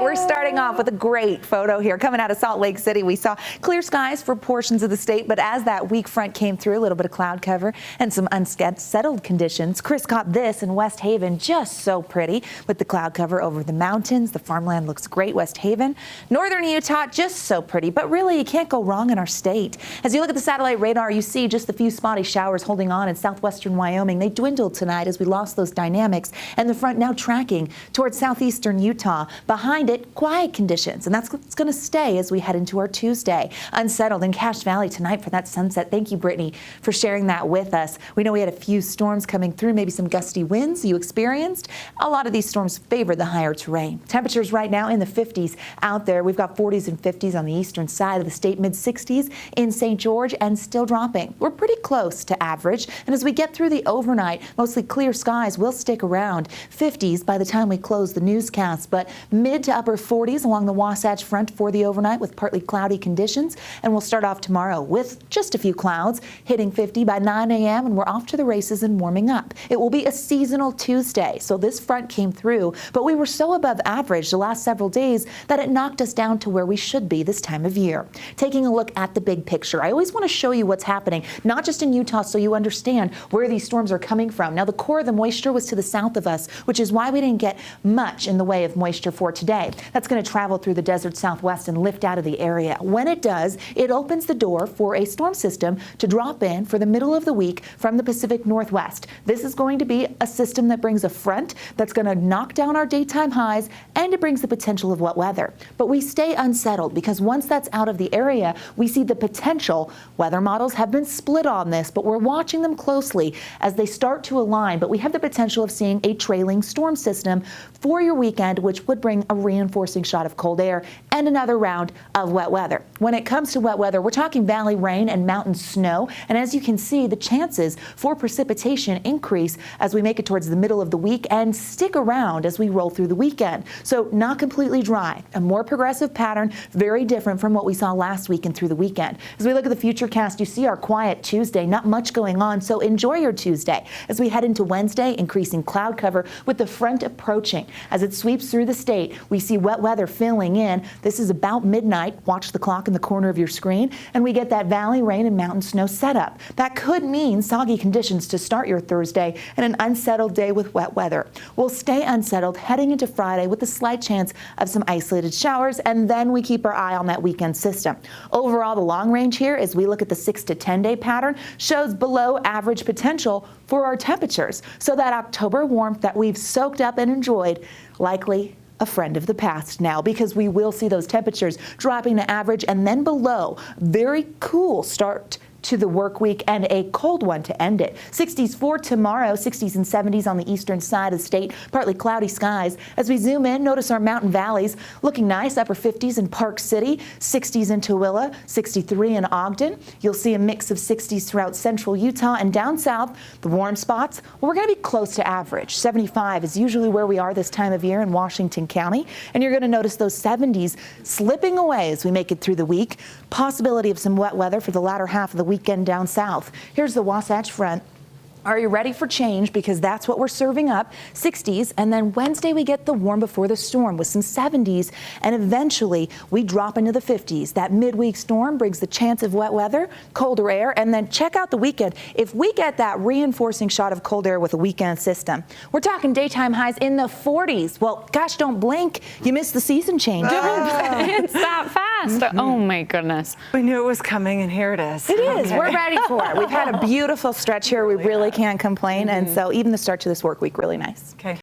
we're starting off with a great photo here. Coming out of Salt Lake City, we saw clear skies for portions of the state, but as that weak front came through, a little bit of cloud cover and some unsettled conditions. Chris caught this in West Haven, just so pretty with the cloud cover over the mountains. The farmland looks great, West Haven. Northern Utah, just so pretty, but really you can't go wrong in our state. As you look at the satellite radar, you see just a few spotty showers holding on in southwestern Wyoming. They dwindled tonight as we lost those dynamics, and the front now tracking towards southeastern Utah. Behind it, quiet conditions, and that's what's going to stay as we head into our Tuesday. Unsettled in Cache Valley tonight for that sunset. Thank you, Brittany, for sharing that with us. We know we had a few storms coming through, maybe some gusty winds you experienced. A lot of these storms favor the higher terrain. Temperatures right now in the 50s out there. We've got 40s and 50s on the eastern side of the state, mid-60s in St. George, and still dropping. We're pretty close to average, and as we get through the overnight, mostly clear skies will stick around. 50s by the time we close the newscast, but mid to upper 40s along the Wasatch Front for the overnight with partly cloudy conditions. And we'll start off tomorrow with just a few clouds, hitting 50 by 9 a.m. and we're off to the races and warming up. It will be a seasonal Tuesday, so this front came through, but we were so above average the last several days that it knocked us down to where we should be this time of year. Taking a look at the big picture, I always want to show you what's happening, not just in Utah, so you understand where these storms are coming from. Now, the core of the moisture was to the south of us, which is why we didn't get much in the way of moisture for today. That's going to travel through the desert southwest and lift out of the area. When it does, it opens the door for a storm system to drop in for the middle of the week from the Pacific Northwest. This is going to be a system that brings a front that's going to knock down our daytime highs, and it brings the potential of wet weather. But we stay unsettled because once that's out of the area, we see the potential. Weather models have been split on this, but we're watching them closely as they start to align. But we have the potential of seeing a trailing storm system for your weekend, which would bring a reinforcing shot of cold air and another round of wet weather. When it comes to wet weather, we're talking valley rain and mountain snow. And as you can see, the chances for precipitation increase as we make it towards the middle of the week and stick around as we roll through the weekend. So not completely dry, a more progressive pattern, very different from what we saw last week and through the weekend. As we look at the future cast, you see our quiet Tuesday, not much going on. So enjoy your Tuesday. As we head into Wednesday, increasing cloud cover with the front approaching. As it sweeps through the state, we see wet weather filling in. This is about midnight. Watch the clock in the corner of your screen, and we get that valley rain and mountain snow setup. That could mean soggy conditions to start your Thursday and an unsettled day with wet weather. We'll stay unsettled heading into Friday with a slight chance of some isolated showers, and then we keep our eye on that weekend system. Overall, the long range here, as we look at the 6 to 10 day pattern, shows below average potential for our temperatures. So that October warmth that we've soaked up and enjoyed, likely a friend of the past now, because we will see those temperatures dropping to average and then below. Very cool start to the work week and a cold one to end it. 60s for tomorrow, 60s and 70s on the eastern side of the state, partly cloudy skies. As we zoom in, notice our mountain valleys looking nice, upper 50s in Park City, 60s in Tooele, 63 in Ogden. You'll see a mix of 60s throughout central Utah, and down south, the warm spots, well, we're going to be close to average. 75 is usually where we are this time of year in Washington County, and you're going to notice those 70s slipping away as we make it through the week. Possibility of some wet weather for the latter half of the weekend down south. Here's the Wasatch Front. Are you ready for change? Because that's what we're serving up. 60s, and then Wednesday we get the warm before the storm with some 70s, and eventually we drop into the 50s. That midweek storm brings the chance of wet weather, colder air, and then check out the weekend. If we get that reinforcing shot of cold air with a weekend system, we're talking daytime highs in the 40s. Well, gosh, don't blink. You missed the season change. It's that fast. Oh my goodness. We knew it was coming, and here it is. It is. We're ready for it. We've had a beautiful stretch here. We really can't complain, and so even the start to this work week, really nice. Okay.